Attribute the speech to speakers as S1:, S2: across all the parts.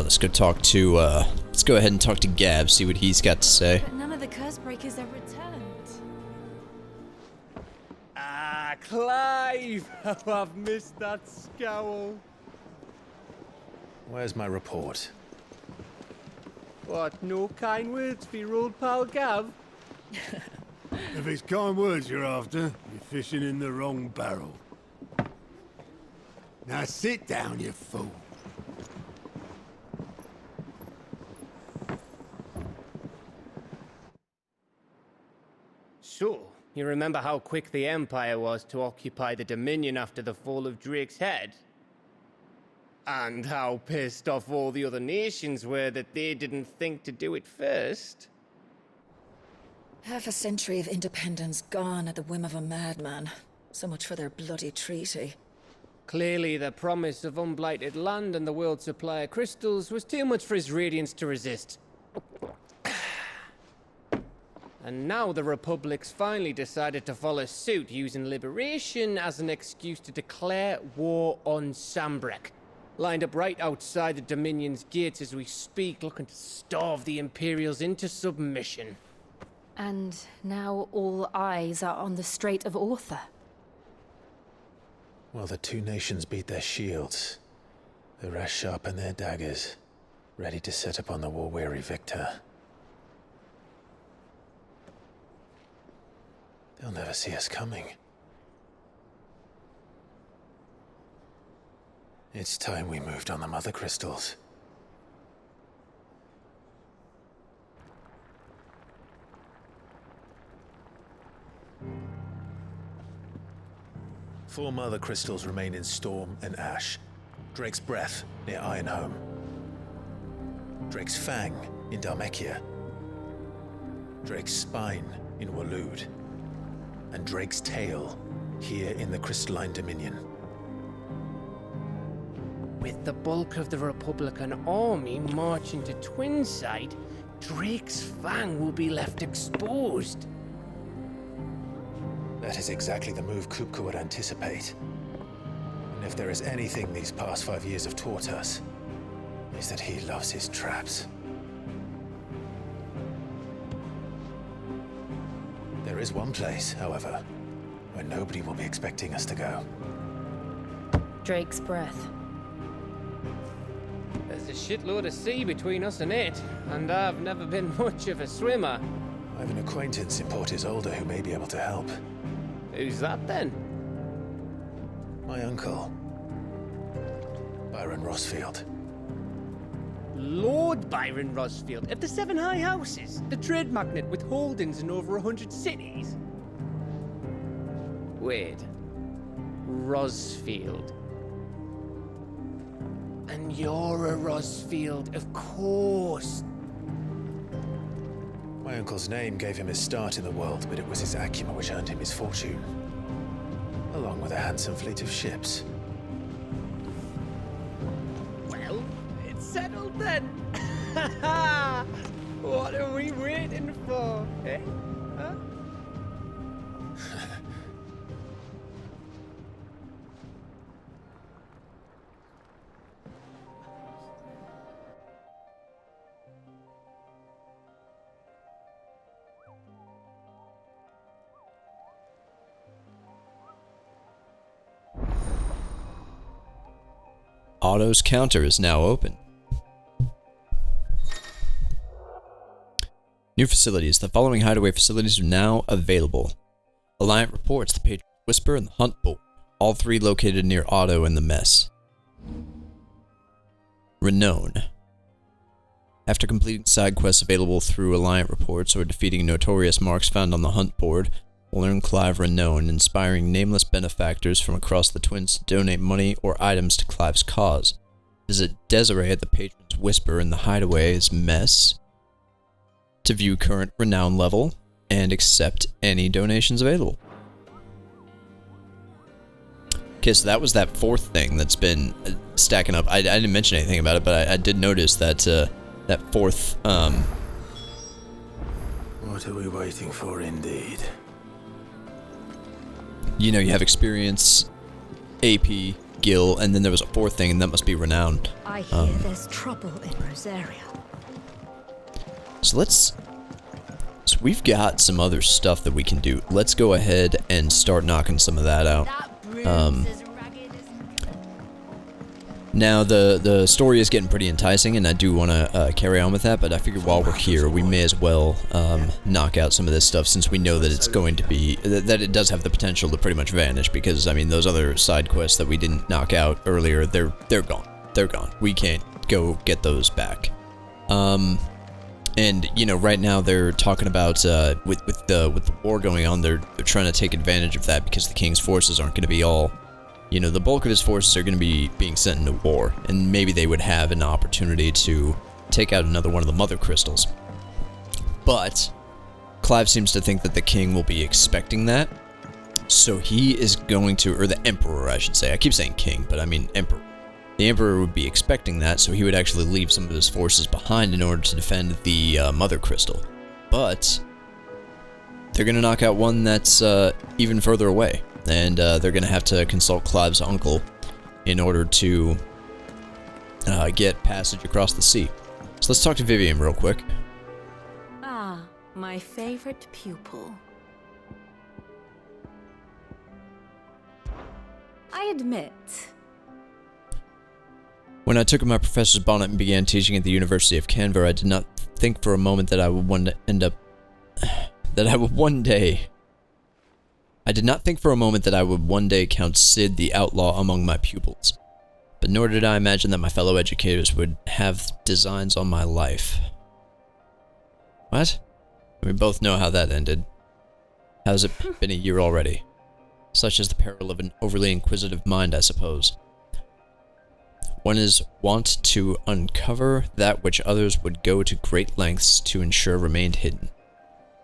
S1: Let's go talk to, let's go ahead and talk to Gab, see what he's got to say.
S2: But none of the curse breakers have returned.
S3: Ah, Clive! Oh, I've missed that scowl.
S4: Where's my report?
S3: What, no kind words for your old pal Gav?
S5: If it's kind words you're after, you're fishing in the wrong barrel. Now sit down, you fool.
S3: So, you remember how quick the Empire was to occupy the Dominion after the fall of Drake's head? And how pissed off all the other nations were that they didn't think to do it first?
S6: Half a century of independence gone at the whim of a madman. So much for their bloody treaty.
S3: Clearly, the promise of unblighted land and the world's supply of crystals was too much for his radiance to resist. And now the Republic's finally decided to follow suit, using liberation as an excuse to declare war on Sambrek. Lined up right outside the Dominion's gates as we speak, looking to starve the Imperials into submission.
S2: And now all eyes are on the Strait of Author.
S4: Well, the two nations beat their shields. The rest sharpen their daggers, ready to set upon the war-weary victor. They'll never see us coming. It's time we moved on the mother crystals. Four mother crystals remain in Storm and Ash. Drake's Breath near Ironhome. Drake's Fang in Dhalmekia. Drake's Spine in Waloed. And Drake's Tail here in the Crystalline Dominion.
S3: With the bulk of the Republican army marching to Twinside, Drake's Fang will be left exposed.
S4: That is exactly the move Kupka would anticipate. And if there is anything these past 5 years have taught us, is that he loves his traps. There is one place, however, where nobody will be expecting us to go.
S2: Drake's Breath.
S3: There's a shitload of sea between us and it, and I've never been much of a swimmer.
S4: I have an acquaintance in Port Isolde who may be able to help.
S3: Who's that then?
S4: My uncle, Byron Rosfield.
S3: Lord Byron Rosfield of the Seven High Houses, the trade magnate with holdings in over 100 cities. Wait, Rosfield. And you're a Rosfield, of course.
S4: My uncle's name gave him his start in the world, but it was his acumen which earned him his fortune. Along with a handsome fleet of ships.
S3: Well, it's settled then. What are we waiting for, eh? Huh?
S1: Otto's counter is now open. New facilities. The following hideaway facilities are now available. Alliant reports the Patriot's Whisper and the Hunt Bolt, all three located near Otto and the Mess. Renown. After completing side quests available through Alliant reports or defeating notorious marks found on the Hunt board, we'll earn Clive Renown, inspiring nameless benefactors from across the Twins to donate money or items to Clive's cause. Visit Desiree at the Patron's Whisper in the Hideaway's Mess to view current renown level and accept any donations available. Okay, so that was that fourth thing that's been stacking up. I didn't mention anything about it, but I did notice that that fourth.
S5: What are we waiting for, indeed?
S1: You know, you have experience, AP, Gil, and then there was a fourth thing, and that must be Renown.
S7: I hear there's trouble in Rosaria.
S1: So so we've got some other stuff that we can do. Let's go ahead and start knocking some of that out. Now, the story is getting pretty enticing, and I do want to carry on with that, but I figured while we're here, we may as well knock out some of this stuff, since we know that it's going to be, that it does have the potential to pretty much vanish, because, I mean, those other side quests that we didn't knock out earlier, they're gone. They're gone. We can't go get those back. And, you know, right now they're talking about, with the war going on, they're trying to take advantage of that, because the king's forces aren't going to be all... You know, the bulk of his forces are going to be being sent into war, and maybe they would have an opportunity to take out another one of the mother crystals. But Clive seems to think that the king will be expecting that, so he is going to, or the emperor, I should say. I keep saying king, but I mean emperor. The emperor would be expecting that, so he would actually leave some of his forces behind in order to defend the mother crystal. But they're going to knock out one that's even further away. And they're going to have to consult Clive's uncle in order to get passage across the sea. So let's talk to Vivian real quick.
S7: Ah, my favorite pupil. I admit.
S1: When I took my professor's bonnet and began teaching at the University of Canberra, I did not think for a moment that I would I did not think for a moment that I would one day count Sid the Outlaw among my pupils, but nor did I imagine that my fellow educators would have designs on my life. What? We both know how that ended. How's it been a year already? Such is the peril of an overly inquisitive mind, I suppose. One is wont to uncover that which others would go to great lengths to ensure remained hidden.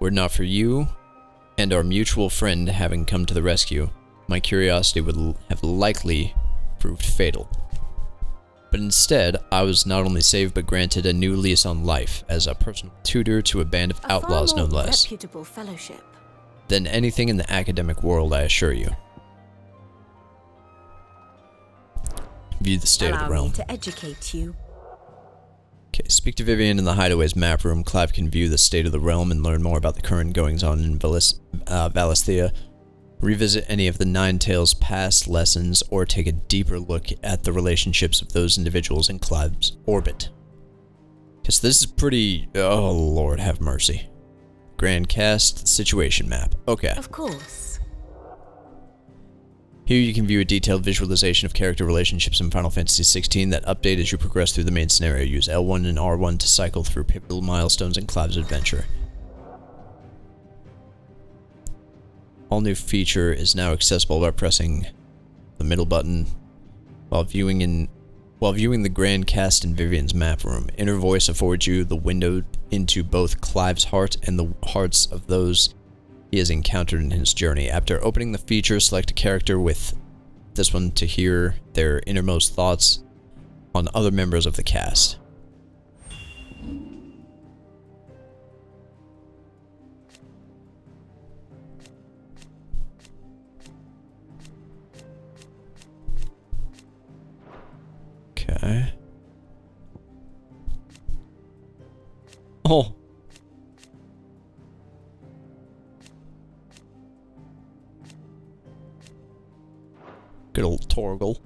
S1: Were it not for you and our mutual friend having come to the rescue, my curiosity would have likely proved fatal. But instead, I was not only saved but granted a new lease on life as a personal tutor to a band of outlaws, no less.
S7: Reputable fellowship
S1: Than anything in the academic world, I assure you. View the state of the realm.
S7: me to educate you.
S1: Okay, speak to Vivian in the Hideaway's map room. Clive can view the state of the realm and learn more about the current goings-on in Valisthea. Revisit any of the Nine Tails' past lessons, or take a deeper look at the relationships of those individuals in Clive's orbit. Because this is pretty... Oh, Lord, have mercy. Grand Cast Situation Map. Okay.
S7: Of course.
S1: Here you can view a detailed visualization of character relationships in Final Fantasy XVI that update as you progress through the main scenario. Use L1 and R1 to cycle through pivotal milestones in Clive's adventure. All new feature is now accessible by pressing the middle button while viewing the Grand Cast in Vivian's map room. Inner Voice affords you the window into both Clive's heart and the hearts of those he has encountered in his journey. After opening the feature, select a character with this one to hear their innermost thoughts on other members of the cast. Okay. Oh. Good old Torgal.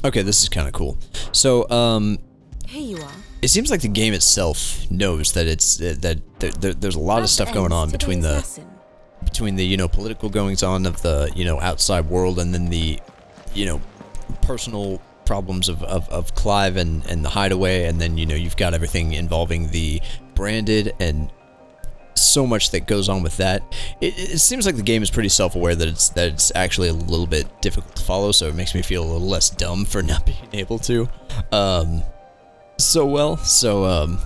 S1: Okay, this is kind of cool. So,
S7: Here you are.
S1: it seems like the game itself knows that it's there's a lot of stuff going on between the you know, political goings on of the, you know, outside world, and then the, you know, personal problems of Clive and the Hideaway, and then, you know, you've got everything involving the Branded and so much that goes on with that. It seems like the game is pretty self-aware that it's actually a little bit difficult to follow, so it makes me feel a little less dumb for not being able to.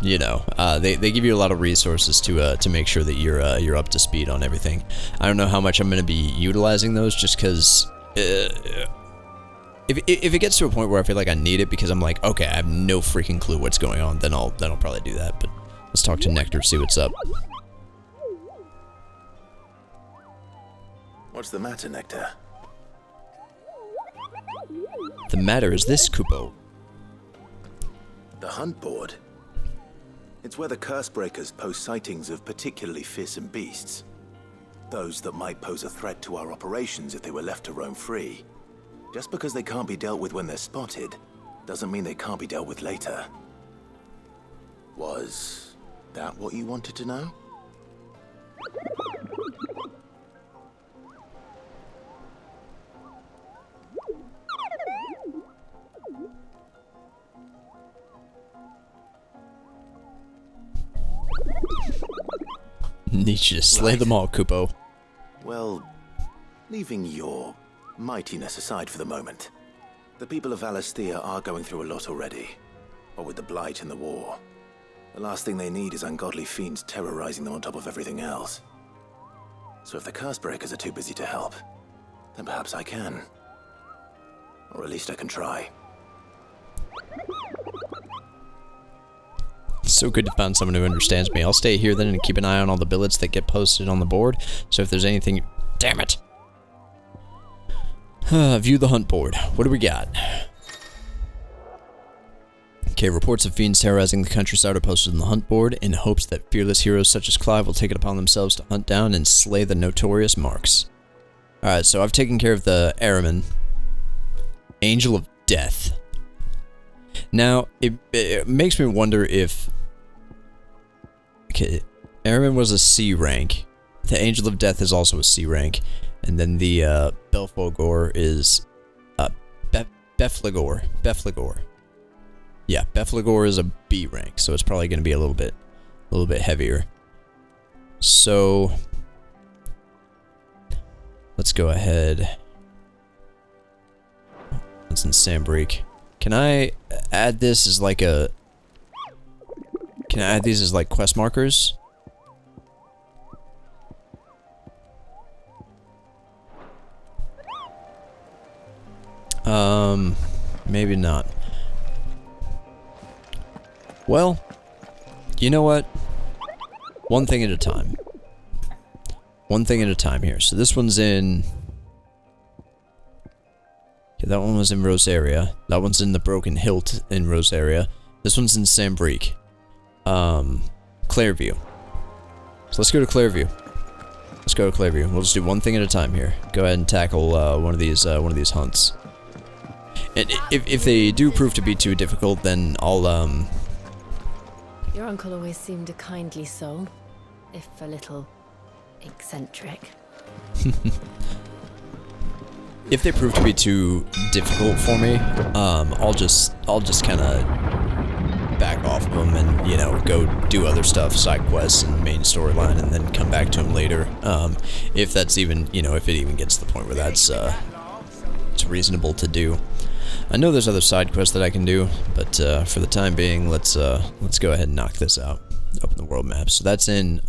S1: You know, they give you a lot of resources to make sure that you're up to speed on everything. I don't know how much I'm going to be utilizing those, just because if it gets to a point where I feel like I need it because I'm like, okay, I have no freaking clue what's going on, then I'll probably do that. But let's talk to Nektar, see what's up.
S4: What's the matter, Nektar?
S1: The matter is this, Kupo.
S4: The hunt board? It's where the Cursebreakers post sightings of particularly fearsome beasts. Those that might pose a threat to our operations if they were left to roam free. Just because they can't be dealt with when they're spotted, doesn't mean they can't be dealt with later. Was that what you wanted to know?
S1: Need you to slay them all, Kupo.
S4: Well, leaving your mightiness aside for the moment, the people of Valisthea are going through a lot already. What with the Blight and the war. The last thing they need is ungodly fiends terrorizing them on top of everything else. So if the Cursebreakers are too busy to help, then perhaps I can. Or at least I can try.
S1: It's so good to find someone who understands me. I'll stay here then and keep an eye on all the billets that get posted on the board. So if there's anything... Damn it! View the hunt board. What do we got? Okay, reports of fiends terrorizing the countryside are posted on the hunt board in hopes that fearless heroes such as Clive will take it upon themselves to hunt down and slay the notorious marks. Alright, so I've taken care of the Araman. Angel of Death. Now, it makes me wonder if... Okay, Araman was a C rank. The Angel of Death is also a C rank. And then the Belfogor is... Befligor. Yeah, Befligor is a B rank, so it's probably going to be a little bit heavier. So... Let's go ahead. It's in Sandbreak. Can I add this as like a... Can I add these as like quest markers? Maybe not. Well, you know what? One thing at a time. One thing at a time here. So this one's in... Okay, that one was in Rosaria. That one's in the Broken Hilt in Rosaria. This one's in Sandbreak. Clairview. So let's go to Clairview. Let's go to Clairview. We'll just do one thing at a time here. Go ahead and tackle one of these hunts. And if they do prove to be too difficult, then I'll
S2: Your uncle always seemed a kindly soul, if a little eccentric.
S1: If they prove to be too difficult for me, I'll just kind of back off of them and, you know, go do other stuff, side quests and main storyline, and then come back to them later. If that's even, you know, if it even gets to the point where that's it's reasonable to do. I know there's other side quests that I can do, but for the time being, let's go ahead and knock this out. Open the world map. So that's in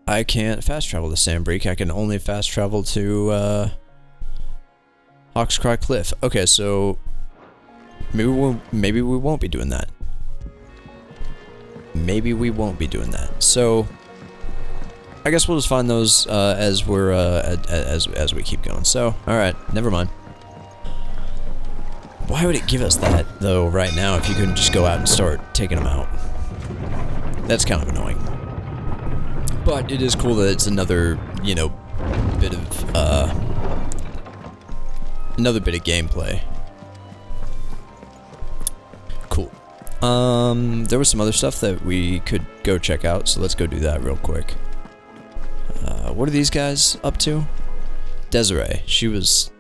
S1: I can't fast travel to Sandbreak. I can only fast travel to Hawkscry Cliff. Okay, so maybe we won't be doing that. Maybe we won't be doing that. So I guess we'll just find those as we're as we keep going. So all right, never mind. Why would it give us that though right now if you couldn't just go out and start taking them out? That's kind of annoying. But it is cool that it's another, you know, bit of gameplay. Cool. There was some other stuff that we could go check out, so let's go do that real quick. What are these guys up to? Desiree, she was...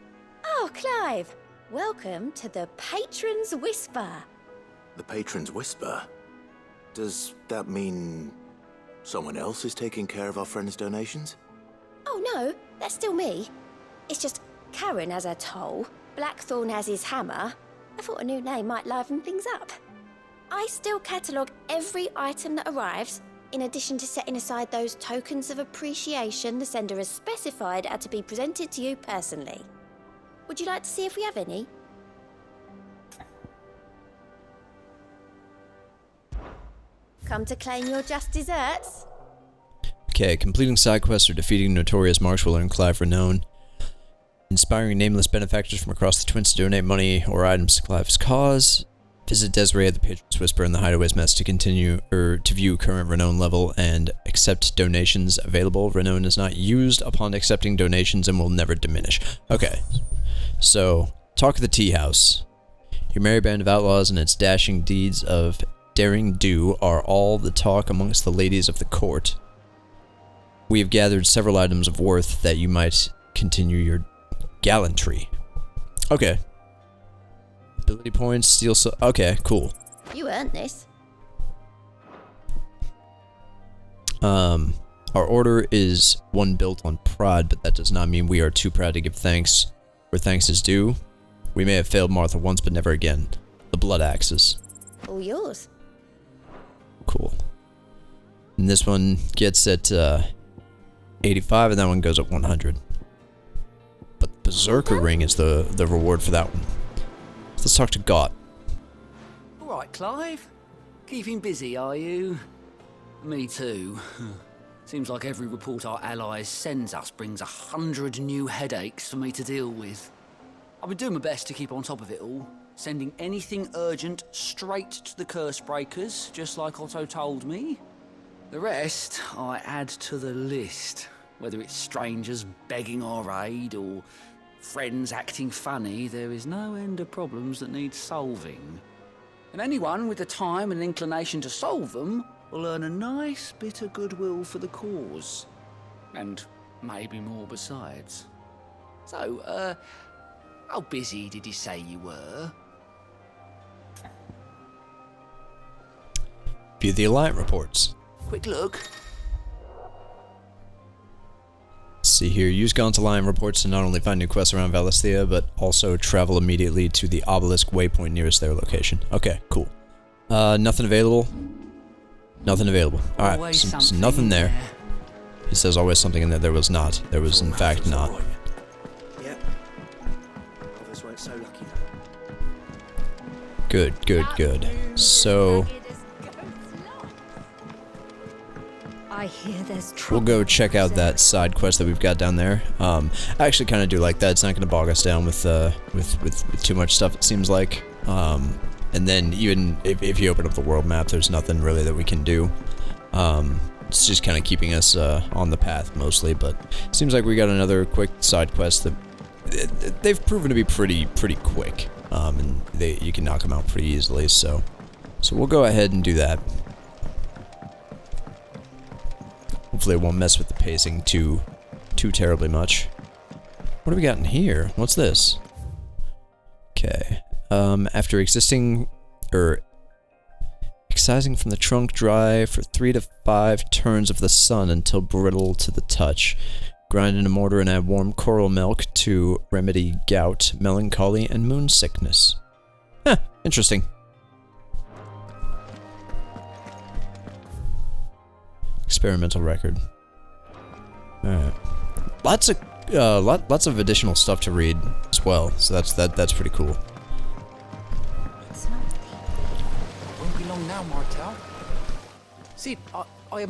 S8: Oh, Clive! Welcome to the Patron's Whisper.
S4: The Patron's Whisper? Does that mean someone else is taking care of our friend's donations?
S8: Oh no, that's still me. It's just Karen has her toll, Blackthorn has his hammer. I thought a new name might liven things up. I still catalogue every item that arrives, in addition to setting aside those tokens of appreciation the sender has specified are to be presented to you personally. Would you like to see if we have any? Come to claim your just desserts?
S1: Okay, completing side quests or defeating notorious marks will earn Clive renown. Inspiring nameless benefactors from across the Twins to donate money or items to Clive's cause. Visit Desiree at the Patriots Whisper in the Hideaway's Mess to continue to view current renown level and accept donations available. Renown is not used upon accepting donations and will never diminish. Okay, so talk of the tea house. Your merry band of outlaws and its dashing deeds of daring do are all the talk amongst the ladies of the court. We have gathered several items of worth that you might continue your gallantry. Okay. Ability points, steal so okay, cool.
S8: You earned this.
S1: Our order is one built on pride, but that does not mean we are too proud to give thanks where thanks is due. We may have failed Martha once, but never again. The blood axes.
S8: All yours.
S1: Cool. And this one gets at 85, and that one goes at 100. But the Berserker ring is the reward for that one. So let's talk to Gott.
S9: Alright, Clive. Keeping busy, are you? Me too. Seems like every report our allies sends us brings 100 new headaches for me to deal with. I've been doing my best to keep on top of it all, sending anything urgent straight to the curse breakers, just like Otto told me. The rest I add to the list, whether it's strangers begging our aid or friends acting funny. There is no end of problems that need solving. And anyone with the time and inclination to solve them will earn a nice bit of goodwill for the cause. And maybe more besides. So, how busy did you say you were?
S1: View the Alliant reports.
S9: Quick look.
S1: Let's see here. Use Gaunt's Alliant reports to not only find new quests around Valisthea, but also travel immediately to the obelisk waypoint nearest their location. Okay, cool. Nothing available. Nothing available. Alright, so nothing there. He says always something in there. There was not. There was in fact not.
S10: Yep. Others weren't so lucky.
S1: Good, good, good. So
S2: I hear there's
S1: we'll
S2: trouble.
S1: go check out that side quest that we've got down there. I actually kind of do like that. It's not going to bog us down with too much stuff, it seems like. And then even if you open up the world map, there's nothing really that we can do. It's just kind of keeping us on the path mostly, but it seems like we got another quick side quest that they've proven to be pretty quick, and you can knock them out pretty easily. So we'll go ahead and do that. Hopefully it won't mess with the pacing too terribly much. What do we got in here? What's this? Okay. After excising from the trunk dry for 3 to 5 turns of the sun until brittle to the touch. Grind in a mortar and add warm coral milk to remedy gout, melancholy, and moon sickness. Huh, interesting. Experimental record. Alright. Lots of additional stuff to read as well, so that's pretty cool.
S9: Won't be long now, Martel. Sid, I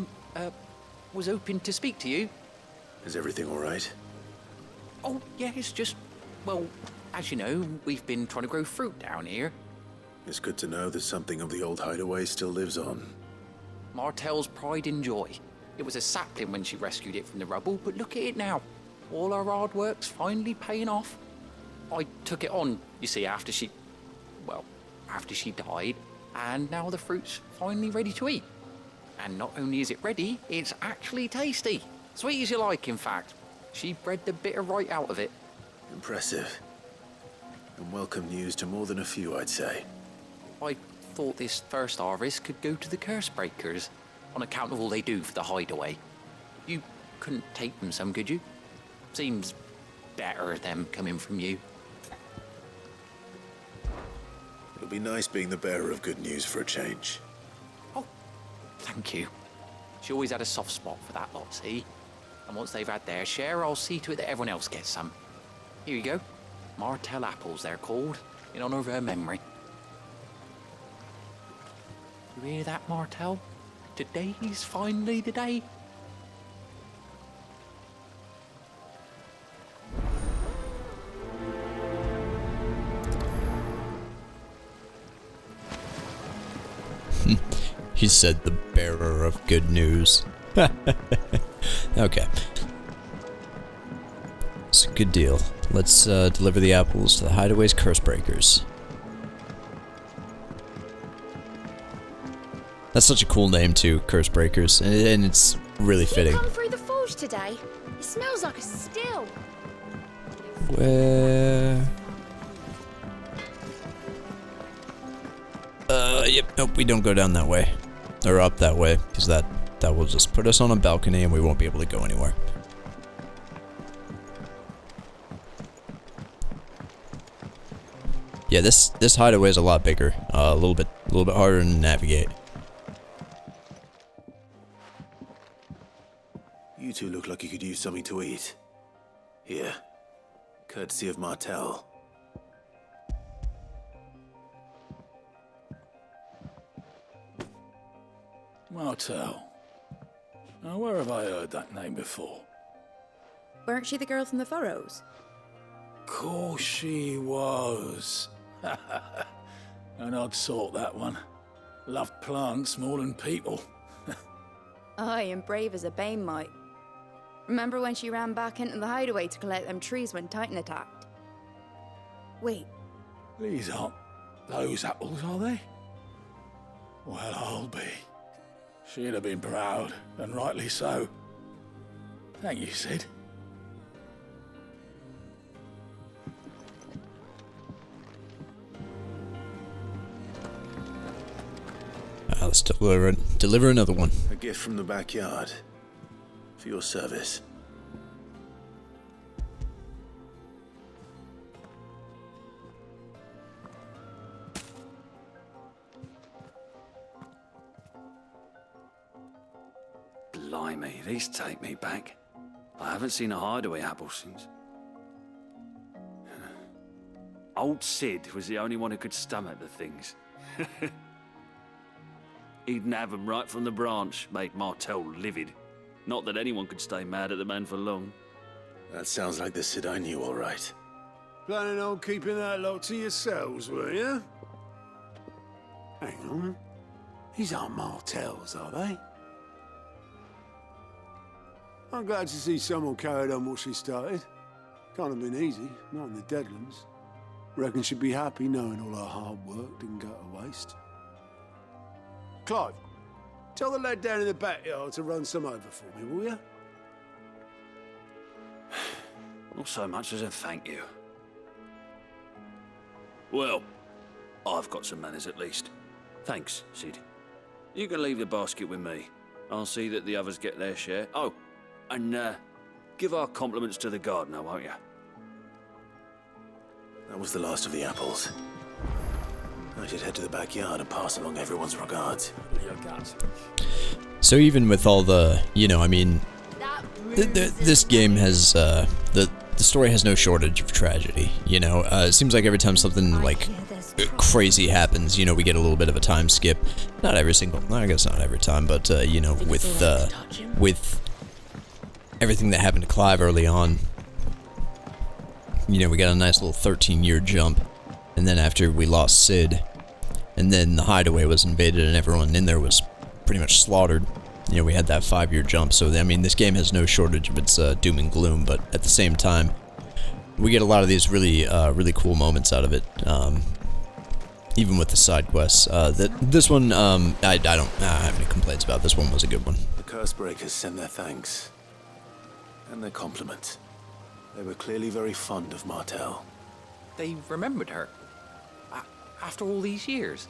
S9: was hoping to speak to you.
S4: Is everything all right?
S9: Oh, yeah, it's just, well, as you know, we've been trying to grow fruit down here.
S4: It's good to know that something of the old hideaway still lives on.
S9: Martel's pride and joy. It was a sapling when she rescued it from the rubble, but look at it now. All our hard work's finally paying off. I took it on, you see, after she died, and now the fruit's finally ready to eat. And not only is it ready, it's actually tasty. Sweet as you like, in fact. She bred the bitter right out of it.
S4: Impressive. And welcome news to more than a few, I'd say.
S9: I thought this first harvest could go to the curse breakers, on account of all they do for the hideaway. You couldn't take them some, could you? Seems better them coming from you.
S4: It'll be nice being the bearer of good news for a change.
S9: Oh, thank you. She always had a soft spot for that lot, see? And once they've had their share, I'll see to it that everyone else gets some. Here you go. Martel apples, they're called, in honor of her memory. You hear that, Martel?
S11: today's finally the day.
S1: He said the bearer of good news. Okay. It's a good deal. Let's deliver the apples to the Hideaway's curse breakers. That's such a cool name too, curse breakers, and it's really fitting.
S8: You come through the forge today? It smells like a still.
S1: Where? Yep, nope, we don't go down that way. Or up that way, because that will just put us on a balcony and we won't be able to go anywhere. Yeah, this hideaway is a lot bigger. A little bit harder to navigate.
S4: You two look like you could use something to eat. Here. Courtesy of Martel.
S5: Martel. Now, where have I heard that name before?
S7: Weren't she the girl from the Furrows?
S5: Course she was. An odd sort, that one. Loved plants more than people.
S7: Aye, and brave as a bane might. Remember when she ran back into the hideaway to collect them trees when Titan attacked? Wait,
S5: These aren't those apples, are they? Well, I'll be. She'd have been proud, and rightly so. Thank you, Sid.
S1: Let's deliver another one.
S4: A gift from the backyard. For your service.
S9: Blimey, these take me back. I haven't seen a hideaway apple since. Old Sid was the only one who could stomach the things. He'd nab 'em right from the branch, made Martel livid. Not that anyone could stay mad at the man for long.
S4: That sounds like the Sid I knew, all right.
S5: Planning on keeping that lot to yourselves, were you? Hang on. These aren't Martels, are they? I'm glad to see someone carried on what she started. Can't have been easy, not in the Deadlands. Reckon she'd be happy knowing all her hard work didn't go to waste. Clive, tell the lad down in the backyard to run some over for me, will you?
S9: Not so much as a thank you. Well, I've got some manners at least. Thanks, Sid. You can leave the basket with me. I'll see that the others get their share. Oh, and give our compliments to the gardener, won't you?
S4: That was the last of the apples. I should head to the backyard and pass along everyone's regards.
S1: So even with all the, I mean, this game has, the story has no shortage of tragedy, it seems like every time something, like, crazy happens, we get a little bit of a time skip. Not every single, I guess not every time, but, with everything that happened to Clive early on, we got a nice little 13-year jump. And then after we lost Sid, and then the hideaway was invaded and everyone in there was pretty much slaughtered, we had that 5-year jump. So, I mean, this game has no shortage of its doom and gloom, but at the same time, we get a lot of these really, really cool moments out of it, even with the side quests. This one, I don't have any complaints about. This one was a good one.
S4: The Cursebreakers send their thanks. And their compliments. They were clearly very fond of Martel.
S11: They remembered her. After all these years.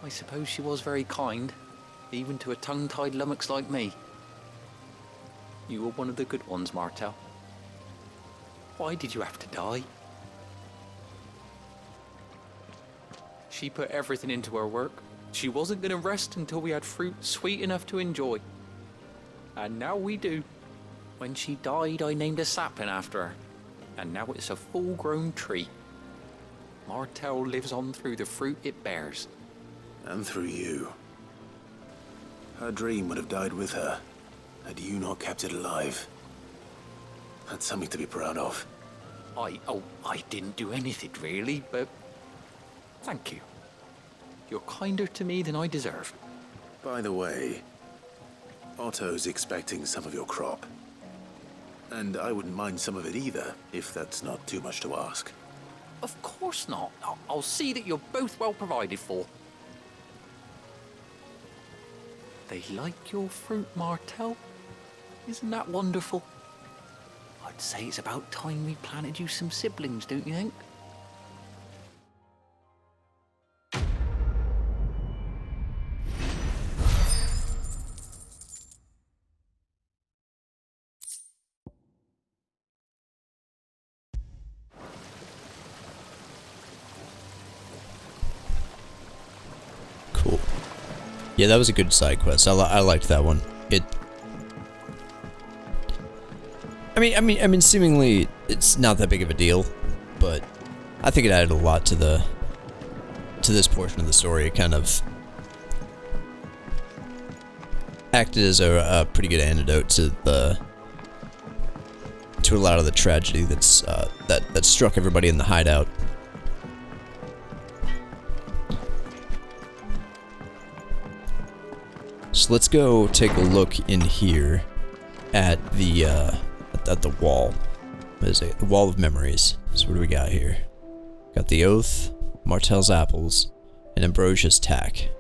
S11: I suppose she was very kind, even to a tongue-tied lummox like me. You were one of the good ones, Martel. Why did you have to die? She put everything into her work. She wasn't going to rest until we had fruit sweet enough to enjoy. And now we do. When she died, I named a sapling after her. And now it's a full-grown tree. Martel lives on through the fruit it bears.
S4: And through you. Her dream would have died with her, had you not kept it alive. That's something to be proud of.
S11: I didn't do anything really, but thank you. You're kinder to me than I deserve.
S4: By the way, Otto's expecting some of your crop. And I wouldn't mind some of it either, if that's not too much to ask.
S11: Of course not. I'll see that you're both well provided for. They like your fruit, Martel. Isn't that wonderful? I'd say it's about time we planted you some siblings, don't you think?
S1: Cool. Yeah, that was a good side quest. I liked that one. I mean, seemingly it's not that big of a deal, but I think it added a lot to this portion of the story. It kind of acted as a pretty good antidote to a lot of the tragedy that's that struck everybody in the hideout. So let's go take a look in here at the wall. What is it? The Wall of Memories. So what do we got here? Got the Oath, Martel's Apples, and Ambrosia's Tack.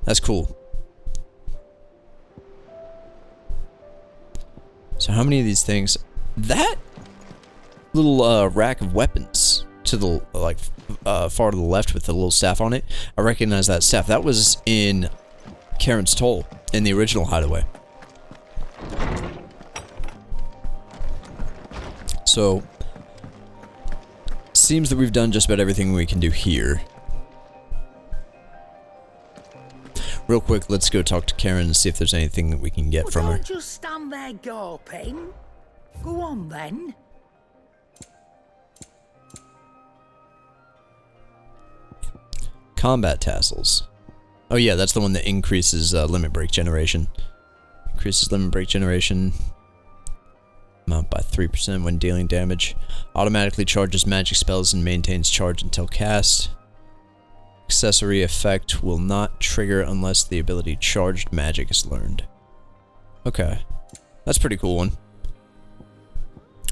S1: That's cool. So how many of these things? That little rack of weapons to the far to the left with the little staff on it. I recognize that staff. That was in Karen's Toll in the original hideaway. So, seems that we've done just about everything we can do here. Real quick, let's go talk to Karen and see if there's anything that we can get from her.
S12: Don't just stand there gawping. Go on then.
S1: Combat tassels. Oh yeah, that's the one that increases limit break generation. Increases limit break generation amount by 3% when dealing damage. Automatically charges magic spells and maintains charge until cast. Accessory effect will not trigger unless the ability charged magic is learned. Okay. That's a pretty cool one.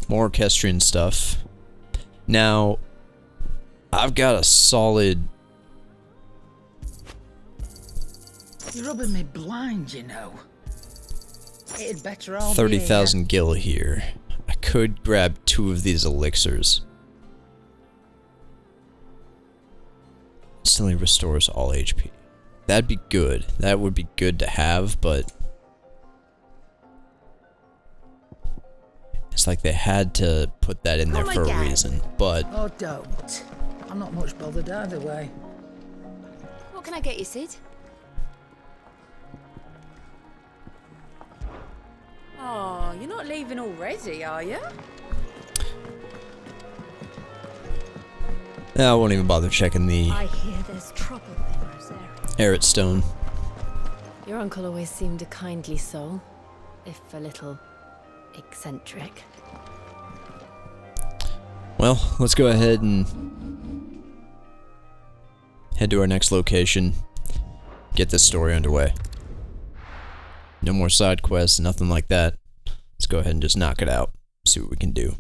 S1: More orchestrion stuff. Now, I've got a solid...
S12: You're rubbing me blind, you know. It'd better all
S1: 30,000 gil here. I could grab 2 of these elixirs. Instantly restores all HP. That'd be good. That would be good to have, but... it's like they had to put that in there for a reason, but...
S12: oh, don't. I'm not much bothered either way.
S2: What can I get you, Sid? Oh, you're not leaving already, are you?
S1: I won't even bother checking the
S2: I hear there's trouble in Rosaria.
S1: Arid Stone.
S2: Your uncle always seemed a kindly soul, if a little eccentric.
S1: Well, let's go ahead and head to our next location. Get this story underway. No more side quests, nothing like that. Let's go ahead and just knock it out. See what we can do.